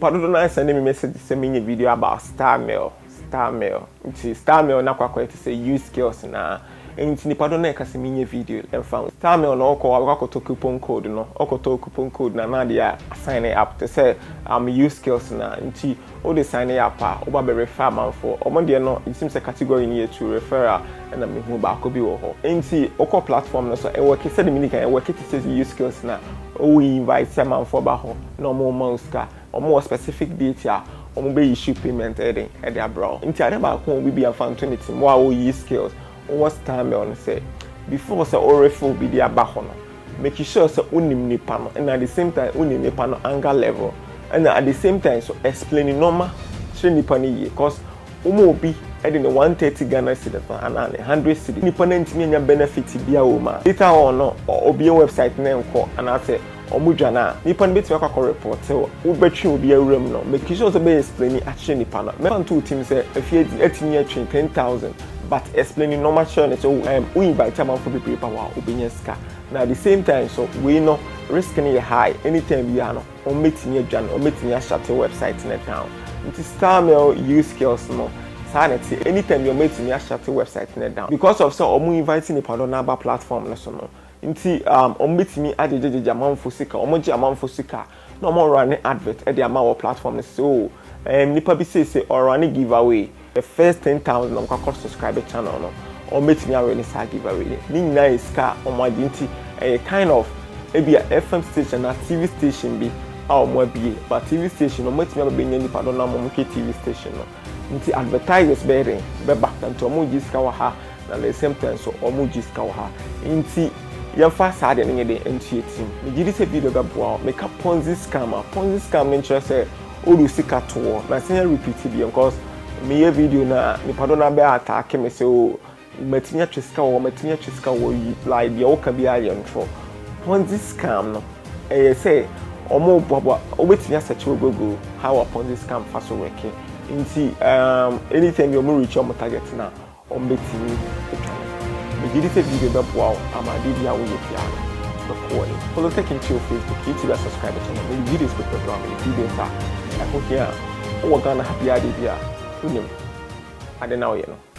Pardon, I send me a message sending a video about Starmil. Starmil na kwa to say use skills na. And ni pardon na kasi me video and found Starmil no ko to coupon code no. To coupon code na dia sign up to say use skills na. Nti o de sign up oba be refer man for. Omo de no it seems a category near to referral and me hu ba ko bi wo ho. Nti oko platform no so e work say the minute can work it says use skills na. We invite someone for ba ho. No more months ka. Or more specific data, or maybe issue payment at their brow. Into other home we be a fountain more use skills. What's time on say before say or refill be their bahono. Making sure so unim nipano and at the same time unim nipano anger level. And at the same time so explaining normal nipani because be adding 130 Ghana cedis and 100 cedis. Nipanent mean benefit be a woman. Later on no or be a website name call and I say Omujana, Nipan bit work report, so Ubetri will be a room no. Make sure to be explaining action Nipana. Me two teams say if you 18 year train 10,000, but explaining normal churn so we invite someone for people power Ubinyeska. Now at the same time, so we know risk any high anytime you are no or meeting your journal or meeting your shuttle website in a town. It is Starmil use skills no. Sanity anytime you're meeting your shuttle website in a down. Because of so omu inviting the Padonaba platform no. Nti ombetimi ajejeje amanfo sika omoje amanfo sika na omo run advert e dey amawo platform so nipa bi say or run giveaway the first 10,000 on kwa subscribe channel no ombetimi arun sa giveaway ni nyina iska omoje nti kind of maybe a FM station na TV station bi a omo abie but TV station ombetimi abenya nipa do na omo ke TV station no nti advertisers be back to omo jiska wa ha na the same time so omo jiska wa ha nti your first side and the NTA team. Me did this video about make a Ponzi scam interest all sika to na senior repeat because me a video na ni padona be attack me say oh metinya chiska wo like the oka bi ayen for Ponzi scam no say omo bobo obetinya search Google how a Ponzi scam fast working nti anytime you reach your target na ombetimi me did this video wow I'm a video with recording. Follow take into your Facebook, YouTube, and subscribe to channel. The videos with the drama, the videos are I hope here. Oh, we're gonna happy idea. I don't know, you know.